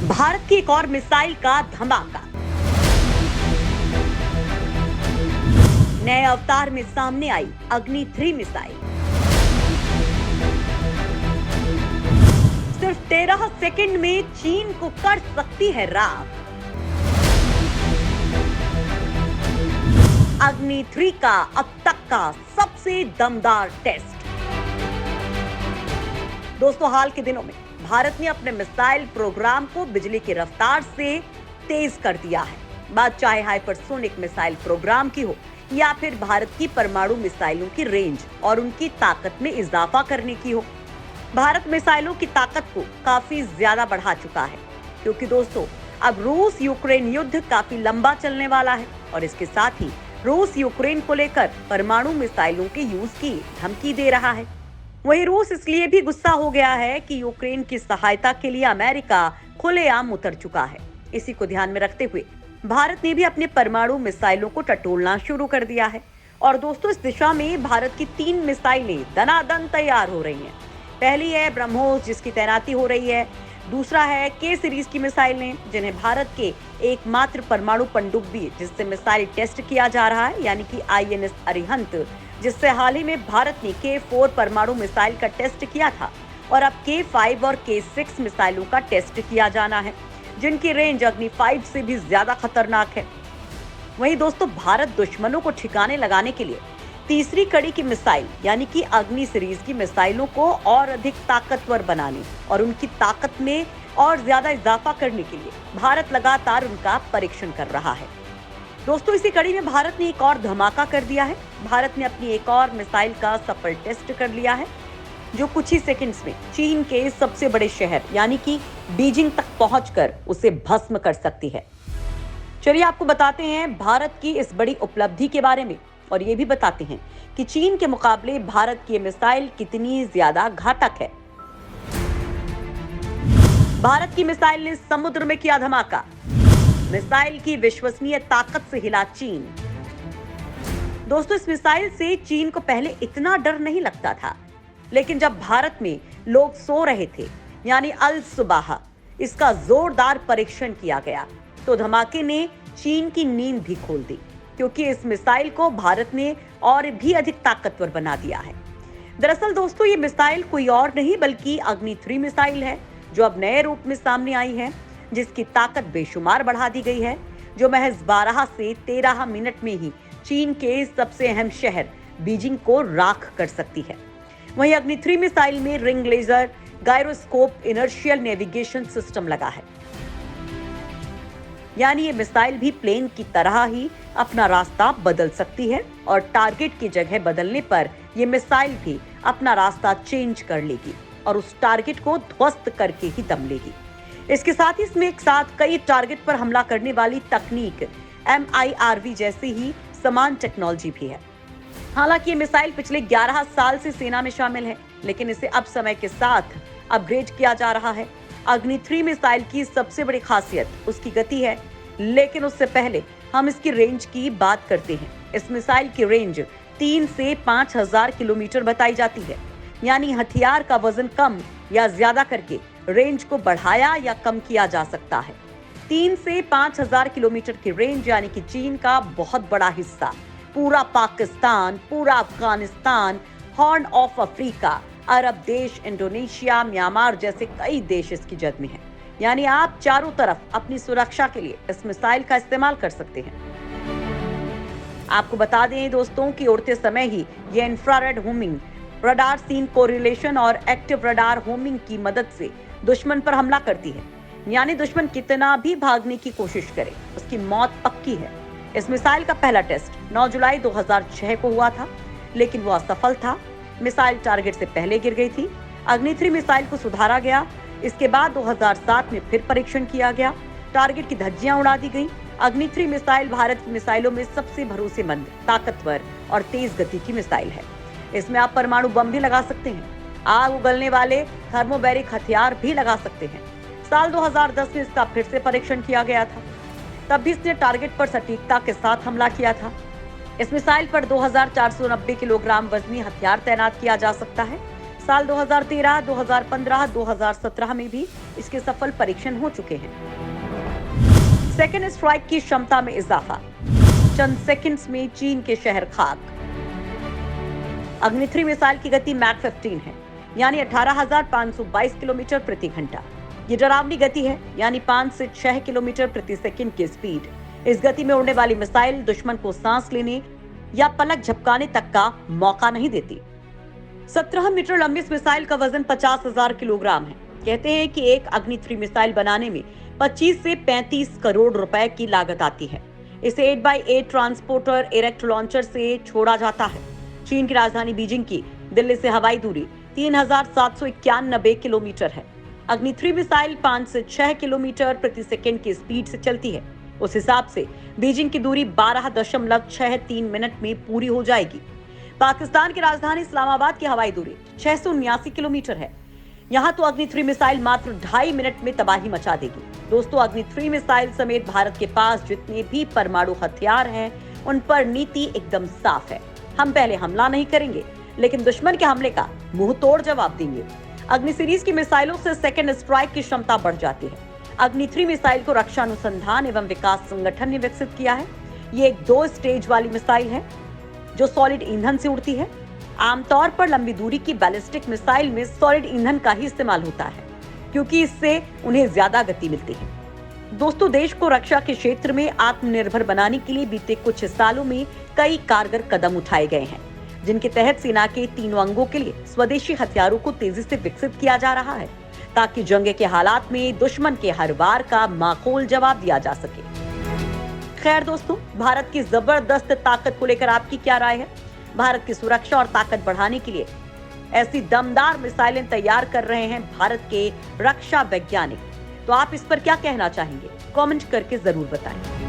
भारत की एक और मिसाइल का धमाका। नए अवतार में सामने आई अग्नि 3 मिसाइल। सिर्फ 13 सेकंड में चीन को कर सकती है राख। अग्नि 3 का अब तक का सबसे दमदार टेस्ट। दोस्तों, हाल के दिनों में भारत ने अपने मिसाइल प्रोग्राम को बिजली की रफ्तार से तेज कर दिया है। बात चाहे हाइपरसोनिक मिसाइल प्रोग्राम की हो या फिर भारत की परमाणु मिसाइलों की रेंज और उनकी ताकत में इजाफा करने की हो। भारत मिसाइलों की ताकत को काफी ज्यादा बढ़ा चुका है, क्योंकि दोस्तों अब रूस यूक्रेन युद्ध काफी लंबा चलने वाला है और इसके साथ ही रूस यूक्रेन को लेकर परमाणु मिसाइलों के यूज की धमकी दे रहा है। वहीं रूस इसलिए भी गुस्सा हो गया है कि यूक्रेन की सहायता के लिए अमेरिका खुलेआम उतर चुका है। इसी को ध्यान में रखते हुए भारत ने भी अपने परमाणु मिसाइलों को टटोलना शुरू कर दिया है। और दोस्तों, इस दिशा में भारत की 3 मिसाइलें दनादन तैयार हो रही हैं। पहली है ब्रह्मोस, जिसकी तैनाती हो रही है। दूसरा है के सीरीज की मिसाइलें, जिन्हें भारत के एकमात्र परमाणु पनडुब्बी जिससे मिसाइल टेस्ट किया जा रहा है, यानी कि INS अरिहंत, जिससे हाल ही में भारत ने K4 परमाणु मिसाइल का टेस्ट किया था। और अब K5 और K6 मिसाइलों का टेस्ट किया जाना है, जिनकी रेंज अग्नि 5 से भी ज्यादा खतरनाक है। वहीं दोस्तों, भारत दुश्मनों को ठिकाने लगाने के लिए तीसरी कड़ी की मिसाइल यानी कि अग्नि सीरीज की मिसाइलों को और अधिक ताकतवर बनाने और उनकी ताकत में और ज्यादा इजाफा करने के लिए भारत लगातार उनका परीक्षण कर रहा है। दोस्तों, इसी कड़ी में भारत ने एक और धमाका कर दिया है। भारत ने अपनी एक और मिसाइल का सफल टेस्ट कर लिया है, जो कुछ ही सेकंड्स में चीन के सबसे बड़े शहर यानी कि बीजिंग तक पहुंचकर उसे भस्म कर सकती है। चलिए आपको बताते हैं भारत की इस बड़ी उपलब्धि के बारे में, और ये भी बताते हैं कि चीन के मुकाबले भारत की मिसाइल कितनी ज्यादा घातक है। भारत की मिसाइल ने समुद्र में किया धमाका। मिसाइल की विश्वसनीय ताकत से हिला चीन। दोस्तों, इस मिसाइल से चीन को पहले इतना डर नहीं लगता था, लेकिन जब भारत में लोग सो रहे थे यानी अल सुबह इसका जोरदार परीक्षण किया गया, तो धमाके ने चीन की नींद भी खोल दी, क्योंकि इस मिसाइल को भारत ने और भी अधिक ताकतवर बना दिया है। दरअसल दोस्तों, ये मिसाइल कोई और नहीं बल्कि अग्नि 3 मिसाइल है, जो अब नए रूप में सामने आई है, जिसकी ताकत बेशुमार बढ़ा दी गई है, जो महज 12 से 13 मिनट में ही चीन के सबसे अहम शहर बीजिंग को राख कर सकती है। वहीं अग्नि 3 मिसाइल में ring laser, gyroscope, inertial navigation system लगा है, यानी ये मिसाइल भी प्लेन की तरह ही अपना रास्ता बदल सकती है और टारगेट की जगह बदलने पर यह मिसाइल भी अपना रास्ता चेंज कर लेगी और उस टारगेट को ध्वस्त करके ही दम लेगी। इसके साथ ही इसमें एक साथ कई टारगेट पर हमला करने वाली तकनीक MIRV जैसी ही समान टेक्नोलॉजी भी है। हालांकि ये मिसाइल पिछले 11 साल से सेना में शामिल है, लेकिन इसे अब समय के साथ अपग्रेड किया जा रहा है। अग्नि 3 मिसाइल की सबसे बड़ी खासियत उसकी गति है, लेकिन उससे पहले हम इसकी रेंज की बात करते हैं। इस मिसाइल की रेंज 3 से 5000 किलोमीटर बताई जाती है, यानी हथियार का वजन कम या ज्यादा करके रेंज को बढ़ाया या कम किया जा सकता है। 3 से 5000 किलोमीटर की रेंज यानी कि चीन का बहुत बड़ा हिस्सा, पूरा पाकिस्तान, पूरा अफगानिस्तान, हॉर्न ऑफ अफ्रीका, अरब देश, इंडोनेशिया, म्यांमार जैसे कई देश इसकी जद में हैं। यानी आप चारों तरफ अपनी सुरक्षा के लिए इस मिसाइल का इस्तेमाल कर सकते हैं। आपको बता दें दोस्तों कि उड़ते समय ही ये infrared homing, radar scene correlation और एक्टिव रडार होमिंग की मदद से दुश्मन पर हमला करती है। यानी दुश्मन कितना भी भागने की कोशिश करे, उसकी मौत पक्की है। इस मिसाइल का पहला टेस्ट 9 जुलाई 2006 को हुआ था, लेकिन वो असफल था। मिसाइल टारगेट से पहले गिर गई थी। अग्नि 3 मिसाइल को सुधारा गया। इसके बाद 2007 में फिर परीक्षण किया गया। टारगेट की धज्जियां उड़ा दी गई। अग्नि 3 मिसाइल भारत की मिसाइलों में सबसे भरोसेमंद, ताकतवर और तेज गति की मिसाइल है। इसमें आप परमाणु बम भी लगा सकते हैं, आग उगलने वाले थर्मोबैरिक हथियार भी लगा सकते हैं। साल 2010 में इसका फिर से परीक्षण किया गया था। तब भी इसने टारगेट पर सटीकता के साथ हमला किया था। इस मिसाइल पर 2490 किलोग्राम वजनी हथियार तैनात किया जा सकता है। साल 2013, 2015, 2017 में भी इसके सफल परीक्षण हो चुके हैं। सेकेंड स्ट्राइक की क्षमता में इजाफा, चंद सेकंड्स में चीन के शहर खाक। अग्नि-3 मिसाइल की गति मैक 15 है, यानी 18,522 किलोमीटर प्रति घंटा। ये डरावनी गति है, यानी 5 से 6 किलोमीटर प्रति सेकंड की स्पीड। इस गति में उड़ने वाली मिसाइल दुश्मन को सांस लेने या पलक झपकाने तक का मौका नहीं देती। 17 मीटर लंबी इस मिसाइल का वजन 50,000 किलोग्राम है। कहते हैं कि एक अग्नि-3 मिसाइल बनाने में 25 से 35 करोड़ रुपए की लागत आती है। इसे 8x8 ट्रांसपोर्टर इरेक्ट लॉन्चर से छोड़ा जाता है। चीन की राजधानी बीजिंग की दिल्ली से हवाई दूरी 3,791 किलोमीटर है। अग्नि-3 मिसाइल 5 से 6 किलोमीटर प्रति सेकंड की स्पीड से चलती है। उस हिसाब से बीजिंग की दूरी 12.63 मिनट में पूरी हो जाएगी। पाकिस्तान की राजधानी इस्लामाबाद की हवाई दूरी 679 किलोमीटर है। यहाँ तो अग्नि-3 मिसाइल मात्र 2.5 मिनट में तबाही मचा देगी। दोस्तों, अग्नि-3 मिसाइल समेत भारत के पास जितने भी परमाणु हथियार हैं, उन पर नीति एकदम साफ है। हम पहले हमला नहीं करेंगे, लेकिन दुश्मन के हमले का मुंह तोड़ जवाब देंगे। अग्नि सीरीज की मिसाइलों से सेकेंड स्ट्राइक की क्षमता बढ़ जाती है। अग्नि-3 मिसाइल को रक्षा अनुसंधान एवं विकास संगठन ने विकसित किया है। ये एक 2 स्टेज वाली मिसाइल है जो सॉलिड ईंधन से उड़ती है। आमतौर पर लंबी दूरी की बैलिस्टिक मिसाइल में सॉलिड ईंधन का ही इस्तेमाल होता है, क्योंकि इससे उन्हें ज्यादा गति मिलती है। दोस्तों, देश को रक्षा के क्षेत्र में आत्मनिर्भर बनाने के लिए बीते कुछ सालों में कई कारगर कदम उठाए गए हैं, जिनके तहत सेना के तीनों अंगों के लिए स्वदेशी हथियारों को तेजी से विकसित किया जा रहा है, ताकि जंग के हालात में दुश्मन के हर वार का माकूल जवाब दिया जा सके। खैर दोस्तों, भारत की जबरदस्त ताकत को लेकर आपकी क्या राय है? भारत की सुरक्षा और ताकत बढ़ाने के लिए ऐसी दमदार मिसाइलें तैयार कर रहे हैं भारत के रक्षा वैज्ञानिक। तो आप इस पर क्या कहना चाहेंगे? कमेंट करके जरूर बताएं।